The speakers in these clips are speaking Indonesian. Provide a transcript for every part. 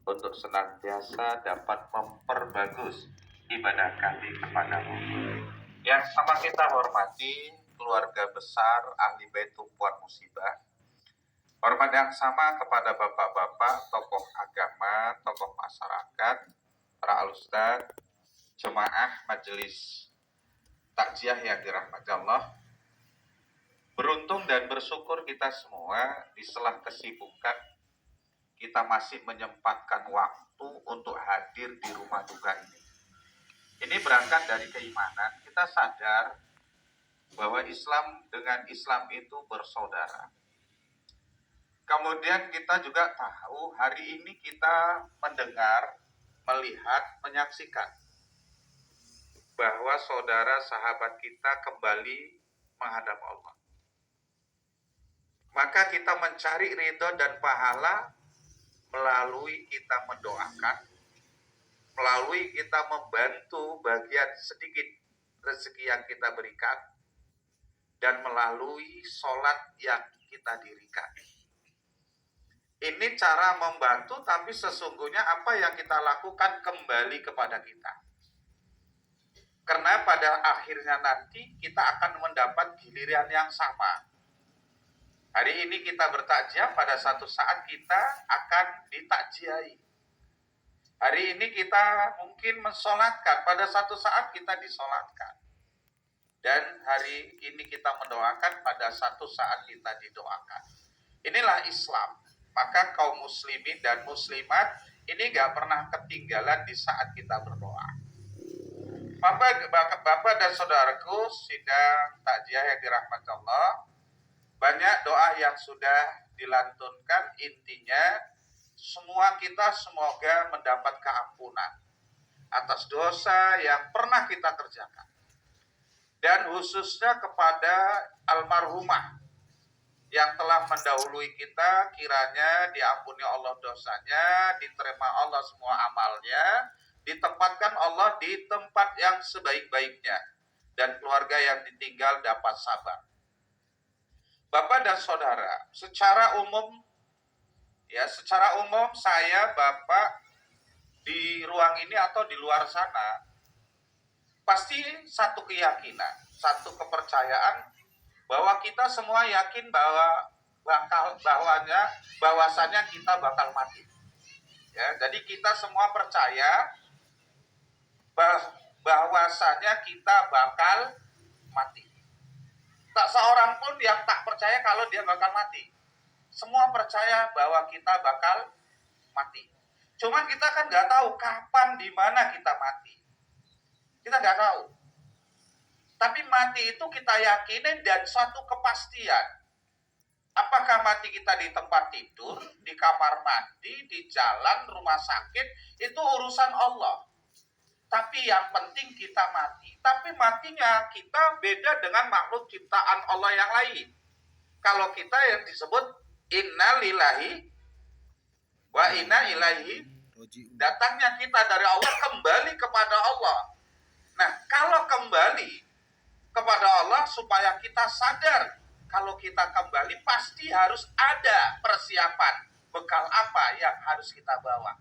untuk senantiasa dapat memperbagus ibadah kami kepadamu. Yang sama kita hormati keluarga besar ahli bait tumpuan musibah. Hormat yang sama kepada bapak-bapak, tokoh agama, tokoh masyarakat, para ustadz, jemaah majelis takziah yang dirahmati Allah. Beruntung dan bersyukur kita semua di sela kesibukan kita masih menyempatkan waktu untuk hadir di rumah duka ini. Ini berangkat dari keimanan, kita sadar bahwa Islam dengan Islam itu bersaudara. Kemudian kita juga tahu hari ini kita mendengar, melihat, menyaksikan bahwa saudara sahabat kita kembali menghadap Allah. Maka kita mencari ridho dan pahala melalui kita mendoakan, melalui kita membantu bagian sedikit rezeki yang kita berikan, dan melalui sholat yang kita dirikan. Ini cara membantu, tapi sesungguhnya apa yang kita lakukan kembali kepada kita. Karena pada akhirnya nanti kita akan mendapat giliran yang sama. Hari ini kita bertakziah, pada satu saat kita akan ditakziahi. Hari ini kita mungkin mensolatkan, pada satu saat kita disolatkan. Dan hari ini kita mendoakan, pada satu saat kita didoakan. Inilah Islam. Maka kaum muslimin dan muslimat ini gak pernah ketinggalan di saat kita berdoa. Bapak dan saudaraku sidang takziah yang dirahmati Allah, banyak doa yang sudah dilantunkan. Intinya semua kita semoga mendapat keampunan atas dosa yang pernah kita kerjakan, dan khususnya kepada almarhumah yang telah mendahului kita, kiranya diampuni Allah dosanya, diterima Allah semua amalnya, ditempatkan Allah di tempat yang sebaik-baiknya, dan keluarga yang ditinggal dapat sabar. Bapak dan saudara, secara umum saya, Bapak, di ruang ini atau di luar sana, pasti satu keyakinan, satu kepercayaan bahwa kita semua yakin bahwasanya kita bakal mati. Ya, jadi kita semua percaya bahwasanya kita bakal mati. Tak seorang pun yang tak percaya kalau dia bakal mati. Semua percaya bahwa kita bakal mati. Cuman kita kan nggak tahu kapan, di mana kita mati. Kita nggak tahu. Tapi mati itu kita yakinin dan suatu kepastian. Apakah mati kita di tempat tidur, di kamar mandi, di jalan, rumah sakit, itu urusan Allah. Tapi yang penting kita mati. Tapi matinya kita beda dengan makhluk ciptaan Allah yang lain. Kalau kita yang disebut inna lillahi wa inna ilaihi, datangnya kita dari Allah, kembali kepada Allah. Nah, kalau kembali kepada Allah, supaya kita sadar kalau kita kembali pasti harus ada persiapan bekal apa yang harus kita bawa.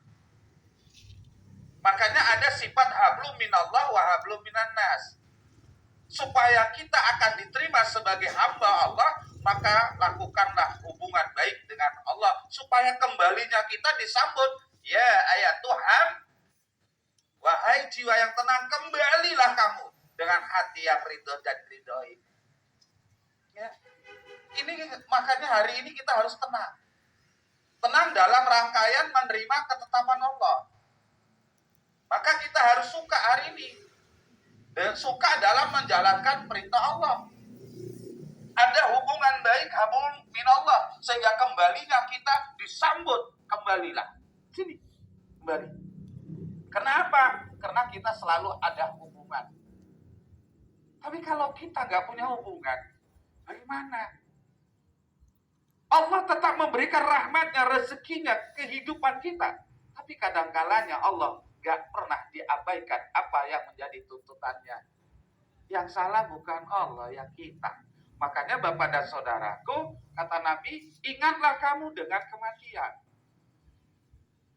Makanya ada sifat hablum minallah wa hablum minannas. Supaya kita akan diterima sebagai hamba Allah, maka lakukanlah hubungan baik dengan Allah supaya kembalinya kita disambut. Ya ayat Tuhan, wahai jiwa yang tenang, kembalilah kamu dengan hati yang ridho dan ridhoi. Ya. Ini makanya hari ini kita harus tenang. Tenang dalam rangkaian menerima ketetapan Allah. Maka kita harus suka hari ini. Dan suka dalam menjalankan perintah Allah. Ada hubungan baik, hablum minallah, sehingga kembalinya kita disambut. Kembalilah. Sini. Kembali. Kenapa? Karena kita selalu ada hubungan. Tapi kalau kita nggak punya hubungan, bagaimana? Allah tetap memberikan rahmatnya, rezekinya, kehidupan kita. Tapi kadang-kalanya Allah nggak pernah diabaikan apa yang menjadi tuntutannya. Yang salah bukan Allah, ya kita. Makanya Bapak dan Saudaraku, kata Nabi, ingatlah kamu dengan kematian.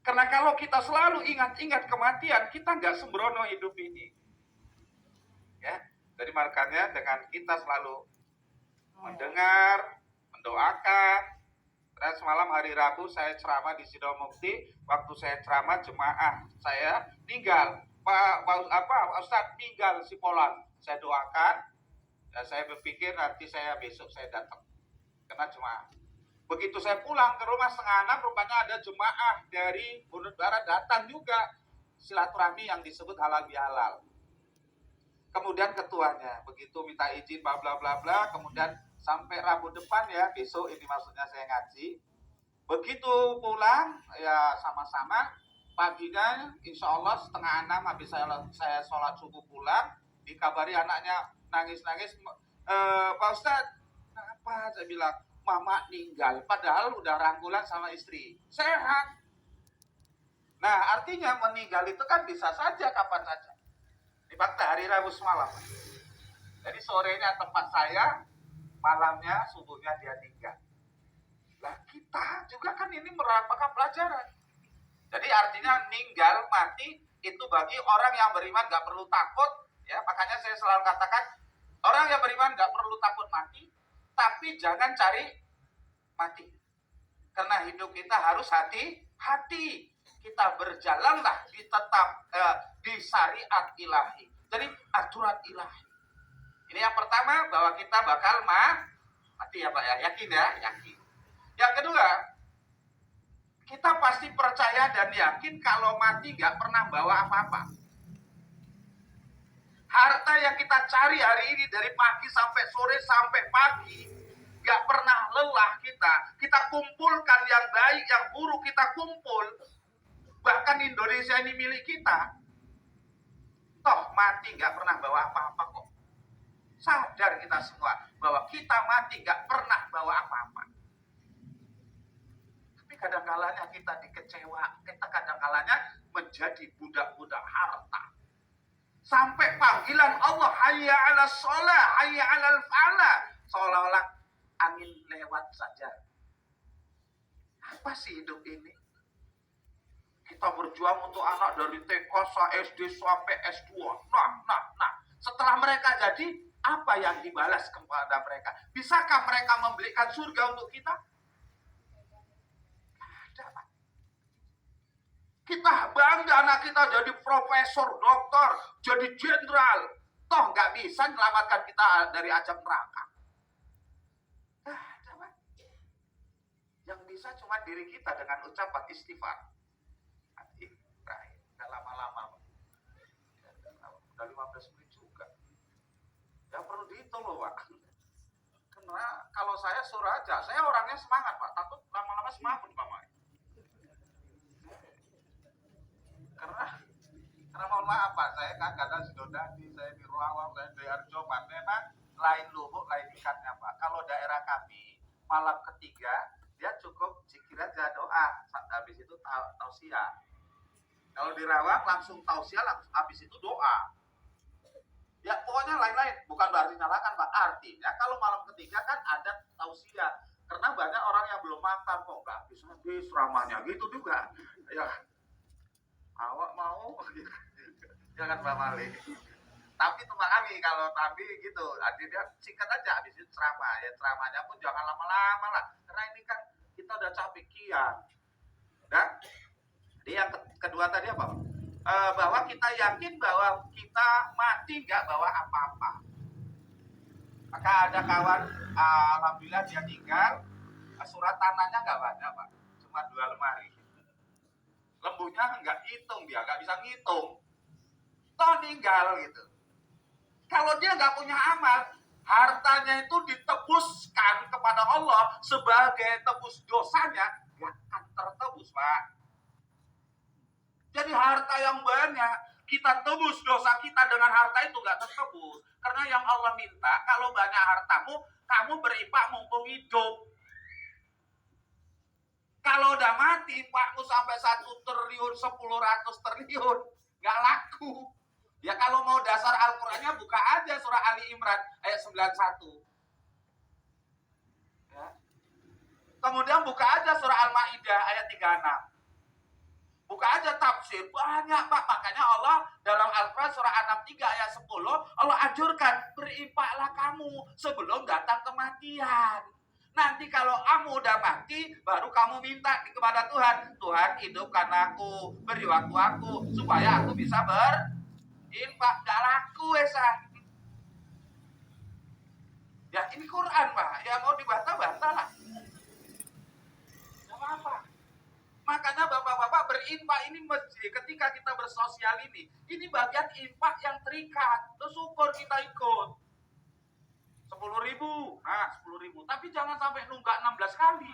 Karena kalau kita selalu ingat-ingat kematian, kita nggak sembrono hidup ini. Ya, jadi makanya dengan kita selalu mendengar, mendoakan. Dan semalam hari Rabu saya ceramah di Sidomukti. Waktu saya ceramah jemaah saya meninggal. Pak Ustadz meninggal si Polan. Saya doakan. Dan saya berpikir nanti besok saya datang. Karena jemaah. Begitu saya pulang ke rumah 5:30, rupanya ada jemaah dari Bunut Barat datang juga. Silaturahmi yang disebut halal bihalal. Kemudian ketuanya, begitu minta izin bla bla bla bla, kemudian sampai Rabu depan ya, besok ini maksudnya saya ngaji. Begitu pulang ya sama-sama, paginya insya Allah 5:30 habis saya sholat subuh pulang, dikabari anaknya nangis-nangis, Pak Ustadz, kenapa? Saya bilang, mama meninggal, padahal udah rangkulan sama istri, sehat. Nah artinya meninggal itu kan bisa saja kapan saja. Di fakta hari Rabu semalam. Jadi sorenya tempat saya, malamnya subuhnya dia tinggal. Nah kita juga kan ini merupakan pelajaran. Jadi artinya meninggal, mati itu bagi orang yang beriman gak perlu takut. Ya, makanya saya selalu katakan orang yang beriman gak perlu takut mati, tapi jangan cari mati. Karena hidup kita harus hati-hati. Kita berjalanlah di syariat ilahi. Jadi aturan ilahi. Ini yang pertama, bahwa kita bakal mati ya Pak ya. Yakin ya? Yakin. Yang kedua, kita pasti percaya dan yakin kalau mati gak pernah bawa apa-apa. Harta yang kita cari hari ini dari pagi sampai sore sampai pagi, gak pernah lelah kita. Kita kumpulkan yang baik, yang buruk kita kumpul. Bahkan Indonesia ini milik kita. Toh mati gak pernah bawa apa-apa kok. Sadar kita semua bahwa kita mati gak pernah bawa apa-apa. Tapi kadang-kalanya kita dikecewa. Kita kadang-kalanya menjadi budak-budak harta. Sampai panggilan Allah, hayya ala sholah, hayya ala falah, seolah-olah angin lewat saja. Apa sih hidup ini? Kita berjuang untuk anak dari TK, SD sampai S2. Nah. Setelah mereka jadi, apa yang dibalas kepada mereka? Bisakah mereka membelikan surga untuk kita? Ada, Pak. Kita bangga anak kita jadi profesor, dokter, jadi jenderal. Toh nggak bisa menyelamatkan kita dari ajab neraka. Ada, Pak. Yang bisa cuma diri kita dengan ucapan istighfar. Nggak lama-lama, Pak. Udah 15 menit juga. Ya perlu dihitung loh, Pak. Karena kalau saya suruh aja, saya orangnya semangat, Pak. Takut lama-lama semangat, Pak. Karena mohon maaf Pak, saya kan kadang Sidodadi, saya di Ruawang, saya di Arjoman, memang lain lubuk, lain ikatnya Pak. Kalau daerah kami, malam ketiga, dia cukup zikir aja, doa, habis itu tausiah. Kalau di Rawang langsung tausiah, habis itu doa. Ya pokoknya lain-lain, bukan berarti nyalakan Pak. Artinya kalau malam ketiga kan ada tausiah. Karena banyak orang yang belum makan, kok nggak habis ramahnya, gitu juga. Ya, awak mau, jangan Pak Malik. Tapi tempat kami, kalau tapi gitu, dia singkat aja, habis itu ceramah. Ya ceramahnya pun jangan lama-lama lah. Karena ini kan kita udah capek kian. Dan jadi yang kedua tadi apa? Bahwa kita yakin bahwa kita mati nggak bawa apa-apa. Maka ada kawan, alhamdulillah dia tinggal, surat tanahnya nggak banyak Pak, cuma 2 lemari. Lembunya nggak hitung, dia nggak bisa ngitung. Toh ninggal gitu. Kalau dia nggak punya amal, hartanya itu ditebuskan kepada Allah sebagai tebus dosanya, nggak akan tertebus Pak. Jadi harta yang banyak, kita tebus dosa kita dengan harta itu nggak tertebus. Karena yang Allah minta, kalau banyak hartamu, kamu berinfak mumpung hidup. Kalau udah mati, pakmu sampai 1 triliun, 10 triliun, nggak laku. Ya kalau mau dasar Al-Qur'annya buka aja surah Ali Imran ayat 91. Ya. Kemudian buka aja surah Al-Maidah ayat 36. ada tafsir banyak Pak. Makanya Allah dalam Al-Quran surah An-Naml 3 ayat 10 Allah anjurkan berinfaklah kamu sebelum datang kematian. Nanti kalau kamu udah mati baru kamu minta kepada Tuhan, Tuhan hidupkan aku, beri waktu aku supaya aku bisa berinfak. Gak laku ya ini Quran Pak. Ya mau dibantah-bantah lah. Gak apa-apa. Makanya bapak-bapak berinfak ini ketika kita bersosial ini bagian infak yang terikat. Terus syukur kita ikut. 10.000, nah 10.000. Tapi jangan sampai nunggak 16 kali.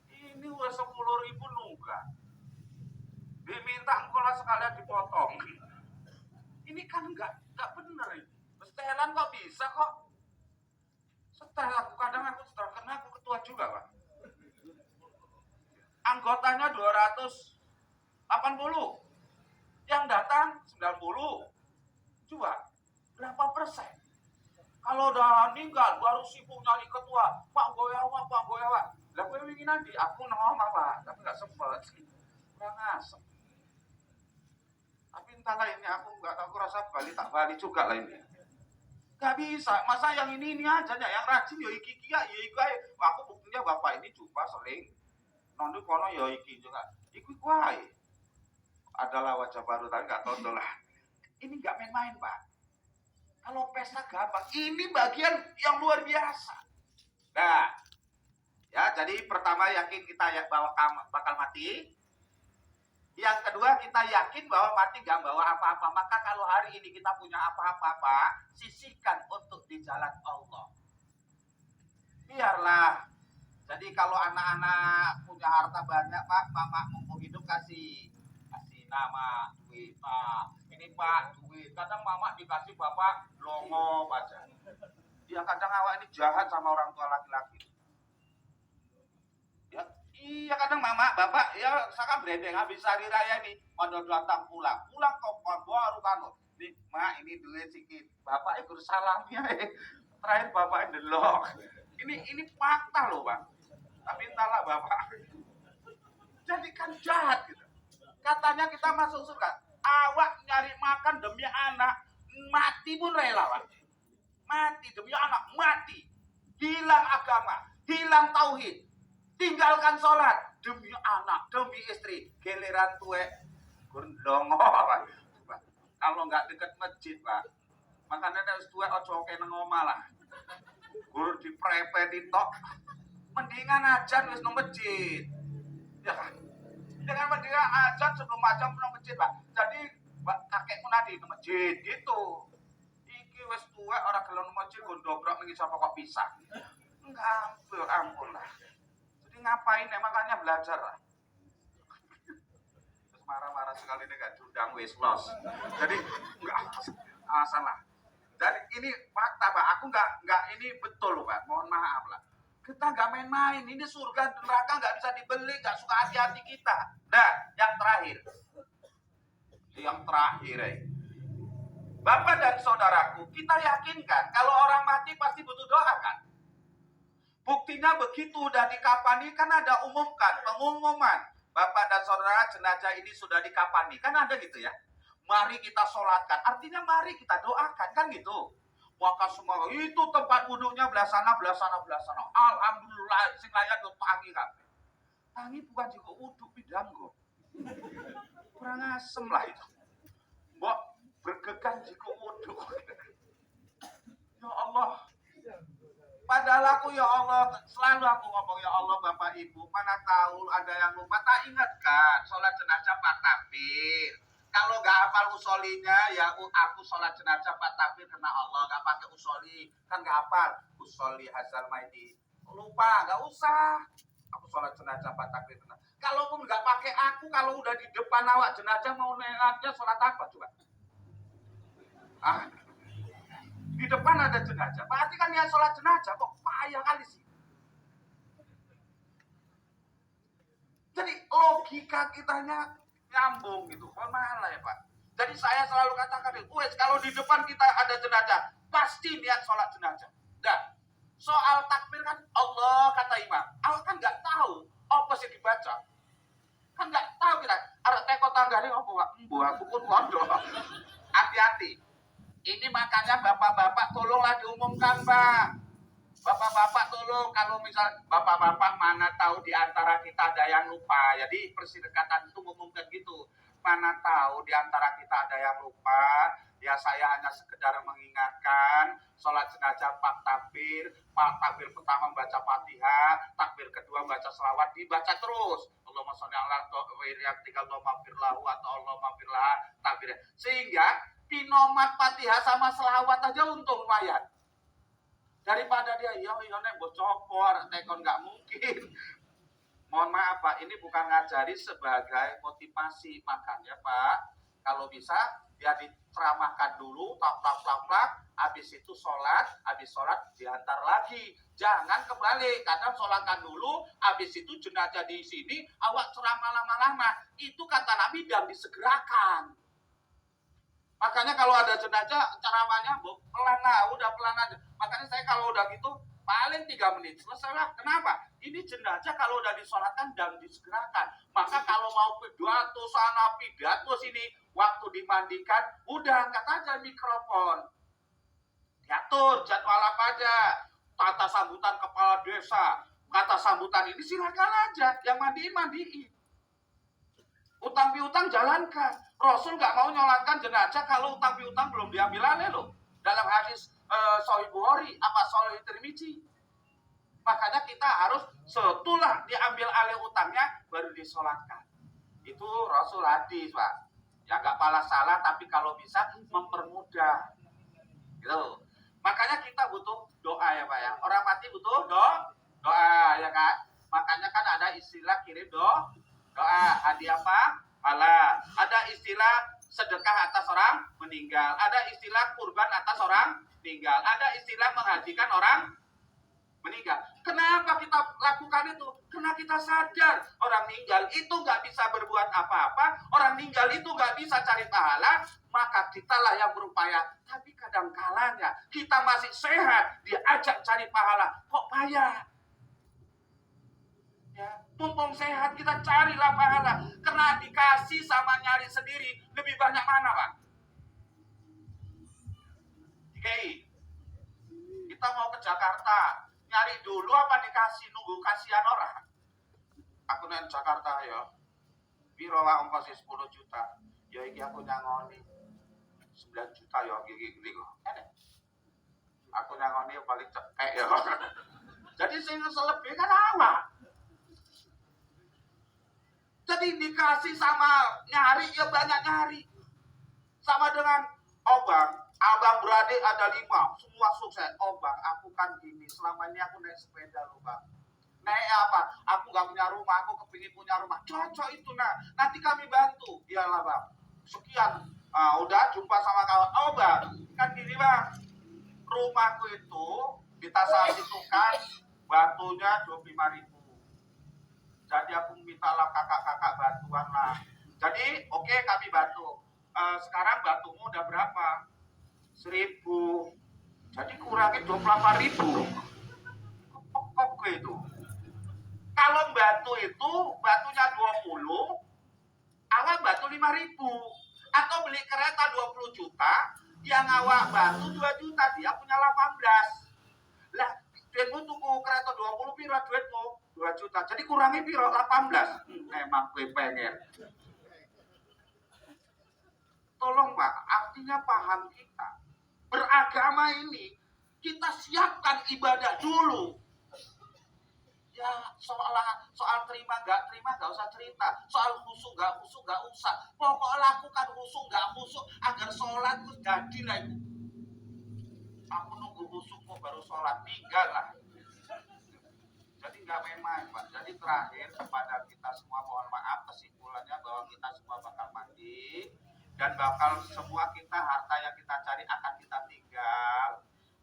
Ini udah 10.000 nunggak. Diminta engkau sekalian dipotong. Ini kan nggak benar ini. Setelan kok bisa kok. Setelah kadang aku setelah karena aku ketua juga Pak. Anggotanya 280. Yang datang 90. Coba berapa persen? Kalau udah meninggal baru sibuk nyari ketua. Pak Goyawa. Lah gue ingin nanti aku nama Pak, tapi nggak sempet. Kurang asem. Tapi entahlah ini aku rasa tak balik juga lah ini. Gak bisa, masa yang ini aja yang rajin ya iki ya aku buktinya bapak ini juga sering nonton kono ya iki juga. Iki kuai. Adalah wajah baru tapi nggak tahu lah. Ini nggak main-main Pak. Kalau pesta gampang, ini bagian yang luar biasa. Nah, ya jadi pertama yakin kita bahwa bakal mati. Yang kedua kita yakin bahwa mati gak bawa apa-apa. Maka kalau hari ini kita punya apa-apa, sisihkan untuk di jalan Allah. Biarlah. Jadi kalau anak-anak punya harta banyak Pak, mama mumpung hidup kasih nama, duit Pak. Ini Pak, duit. Kadang mama dikasih bapak longo aja. Dia kadang awak ini jahat sama orang tua laki-laki. Ya, iya kadang mama, bapak ya saya branding habis hari raya ini pada datang pulang kok baru kan nih mak ini duit sedikit bapak ikut salamnya terakhir bapak delok ini fakta loh Pak. Tapi entahlah bapak jadikan jahat gitu. Katanya kita masuk surga, awak nyari makan demi anak mati pun rela Pak. Mati demi anak, mati hilang agama, hilang tauhid, tinggalkan sholat demi anak, demi istri, giliran tuwek gondongo Pak. Kalau nggak deket masjid Pak, makanya harus tuwek ojo oke nang omah lah. Gur diprepetin tok, mendingan ajan wis nang masjid. Ya kan? Dengan mendingan ajan sebelum ajan nang masjid Pak. Jadi kakekku nanti nang masjid gitu. Iki wis tuwek ora gelem nang masjid gondobrok ning sapa kok pisah. Enggak, ampun lah. Ngapain makanya belajar lah. Terus marah-marah sekali ini gak diundang wis los. Jadi enggak salah. Jadi ini fakta Pak. Aku enggak ini betul Pak. Mohon maaf lah. Kita enggak main-main. Ini surga neraka enggak bisa dibeli. Enggak suka hati-hati kita. Nah, yang terakhir. Bapak dan saudaraku, kita yakinkan kalau orang mati pasti butuh doa kan? Buktinya begitu udah dikapani kan ada pengumuman. Bapak dan saudara jenazah ini sudah dikapani. Kan ada gitu ya. Mari kita sholatkan. Artinya mari kita doakan kan gitu. Maka semua itu tempat wudhunya belah sana. Alhamdulillah sing layak yo tangi kabeh. Tangi bukan juga wudhu bidang kok. Kurang asem lah itu. Mbok bergegan jika wudhu. Ya Allah. Padahal aku ya Allah, selalu aku ngomong ya Allah Bapak Ibu, mana tahu ada yang lupa, tak ingatkan sholat jenazah 4 takbir. Kalau nggak hafal usolinya ya aku sholat jenazah 4 takbir karena Allah, nggak pakai usoli, kan nggak hafal usoli hazal maiti. Lupa, nggak usah. Aku sholat jenazah 4 takbir. Kalaupun nggak pakai aku, kalau udah di depan awak jenazah mau nengatnya sholat apa coba? Di depan ada jenazah, berarti kan dia sholat jenazah kok payah kali sih. Jadi logika kitanya nyambung gitu, mana ya Pak? Jadi saya selalu katakan, kalau di depan kita ada jenazah, pasti niat sholat jenazah. Nah, soal takbir kan Allah kata imam, Allah kan nggak tahu apa sih dibaca, kan nggak tahu kita. tanggane apa Pak? Mbok aku pun kondo. Hati-hati. Ini makanya bapak-bapak tolonglah diumumkan Pak. Bapak-bapak tolong, kalau misal bapak-bapak mana tahu di antara kita ada yang lupa. Jadi Perserikatan itu mengumumkan gitu. Mana tahu di antara kita ada yang lupa. Ya saya hanya sekedar mengingatkan, sholat jenazah 4 takbir. 4 takbir pertama baca Fatihah, takbir kedua baca selawat, dibaca terus. Allahumma sholli ala Allahumma firlahu atau Allahumma firlah takbir. Sehingga pinomat Fatihah sama selawat aja untung lumayan. Daripada dia nek mbok copor tekon nggak mungkin. Mohon maaf Pak, ini bukan ngajari sebagai motivasi. Makanya Pak, kalau bisa ya diceramahkan dulu, plak, habis itu sholat, habis sholat diantar lagi. Jangan kembali, kadang sholatkan dulu, habis itu jenazah di sini, awak ceramah lama-lama. Itu kata Nabi dan disegerakan. Makanya kalau ada jenazah ceramahnya pelan lah, udah pelan aja. Makanya saya kalau udah gitu paling 3 menit selesai lah. Kenapa? Ini jenazah kalau udah disolatkan dan disegerakan. Maka kalau mau pidato sana, pidato sini, waktu dimandikan, udah angkat aja mikrofon. Diatur jadwal apa aja. Kata sambutan kepala desa, kata sambutan ini silakan aja. Yang mandiin. Utang piutang jalankan. Rasul nggak mau nyolatkan jenazah kalau utang piutang belum diambil alih loh. Dalam hadis Sahih Bukhari apa Sahih Tirmidzi. Makanya kita harus setelah diambil alih utangnya baru disolatkan. Itu Rasul hadis Pak. Ya nggak malah salah tapi kalau bisa mempermudah. Gitu. Makanya kita butuh doa ya Pak ya. Orang mati butuh doa ya kan. Makanya kan ada istilah kirim doa, hadiah apa? Pahala. Ada istilah sedekah atas orang meninggal. Ada istilah kurban atas orang meninggal. Ada istilah menghajikan orang meninggal. Kenapa kita lakukan itu? Karena kita sadar orang meninggal itu nggak bisa berbuat apa-apa. Orang meninggal itu nggak bisa cari pahala. Maka kitalah yang berupaya. Tapi kadang kalanya kita masih sehat. Diajak cari pahala. Kok payah? Ya, mumpung sehat kita carilah pahala. Karena dikasih sama nyari sendiri lebih banyak mana Pak? Oke. Kita mau ke Jakarta, nyari dulu apa dikasih nunggu kasihan orang? Aku nang Jakarta ya. Piro wae ongkos 10 juta. Ya iki aku nyangoni 9 juta ya iki kok. Aku nyangoni paling cekek ya. Jadi sing selebih kan awak. Jadi dikasih sama nyari ya banyak nyari. Sama dengan abang beradik ada 5, semua sukses. Bang, aku kan gini, selama ini aku naik sepeda loh Bang. Naik apa? Aku gak punya rumah, aku kepingin punya rumah. Cocok itu nah, nanti kami bantu. Iyalah Bang, sekian. Udah jumpa sama kawan. Bang, kan gini Bang, rumahku itu di Tasar itu kan batunya 25.000. Jadi aku mintalah kakak-kakak bantuan lah. Jadi oke, kami bantu. Sekarang batumu udah berapa? 1.000. Jadi kurangi 28.000. Oke itu. Kalau batu itu batunya 20, awak batu 5.000. Atau beli kereta 20 juta, yang awak batu 2 juta, dia punya 18. Lah, duitmu tuku kereta 20 piro duitmu? 2 juta. Jadi kurangi piro 18. Emang gue pengen. Tolong Pak, artinya paham kita. Beragama ini kita siapkan ibadah dulu. Ya soal terima nggak usah cerita. Soal khusyuk nggak usah. Pokok lakukan khusyuk nggak khusyuk agar sholat itu jadi lah itu. Aku nunggu khusyuk kok baru sholat, tinggal lah. Jadi nggak main-main Pak. Jadi terakhir kepada kita semua mohon maaf, kesimpulannya bahwa kita semua bakal mati dan bakal semua kita harta yang kita cari akan kita tinggal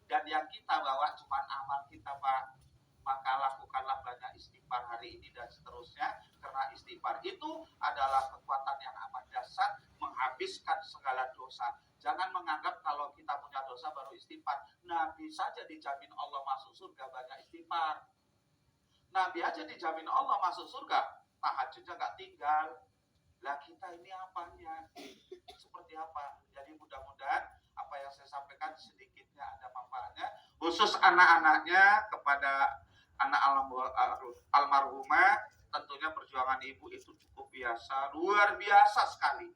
dan yang kita bawa cuma amal kita Pak. Maka lakukanlah banyak istighfar hari ini dan seterusnya karena istighfar itu adalah kekuatan yang amat dahsyat menghabiskan segala dosa. Jangan menganggap kalau kita punya dosa baru istighfar. Nabi saja dijamin Allah masuk surga banyak istighfar. Nabi aja dijamin Allah masuk surga, tahajudnya nggak tinggal. Lah kita ini apanya? Seperti apa? Jadi mudah-mudahan apa yang saya sampaikan sedikitnya ada manfaatnya, khusus anak-anaknya kepada anak almarhumah. Tentunya perjuangan ibu itu cukup biasa, luar biasa sekali.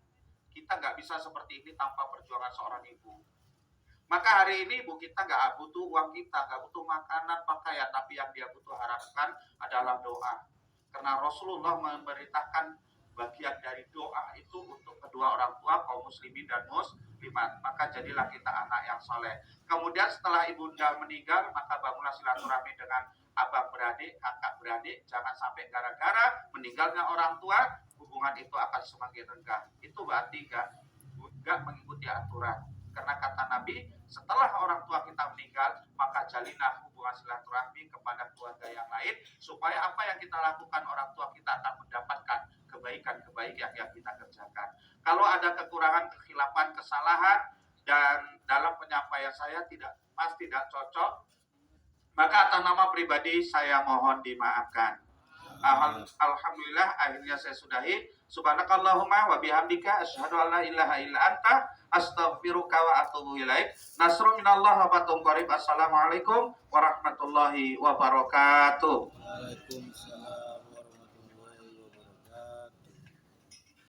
Kita nggak bisa seperti ini tanpa perjuangan seorang ibu. Maka hari ini ibu kita nggak butuh uang kita, nggak butuh makanan, pakaian, tapi yang dia butuh harapkan adalah doa. Karena Rasulullah memberitakan bagian dari doa itu untuk kedua orang tua kaum muslimin dan muslimat. Maka jadilah kita anak yang soleh. Kemudian setelah ibunda meninggal, maka bangunlah silaturahmi dengan abang beradik, kakak beradik. Jangan sampai gara-gara meninggalnya orang tua, hubungan itu akan semakin renggang. Itu berarti nggak mengikuti aturan. Karena kata Nabi, setelah orang tua kita meninggal, maka jalinlah hubungan silaturahmi kepada keluarga yang lain, supaya apa yang kita lakukan orang tua kita akan mendapatkan kebaikan-kebaikan yang kita kerjakan. Kalau ada kekurangan, kekhilafan, kesalahan, dan dalam penyampaian saya tidak cocok, maka atas nama pribadi saya mohon dimaafkan. Alhamdulillah, akhirnya saya sudahi. Subhanakallahumma wa bihamdika asyhadu an la ilaha illa anta astaghfiruka wa atubu ilaik. Nasrun minallah wa fathun qarib. Assalamualaikum warahmatullahi wabarakatuh. Waalaikumsalam.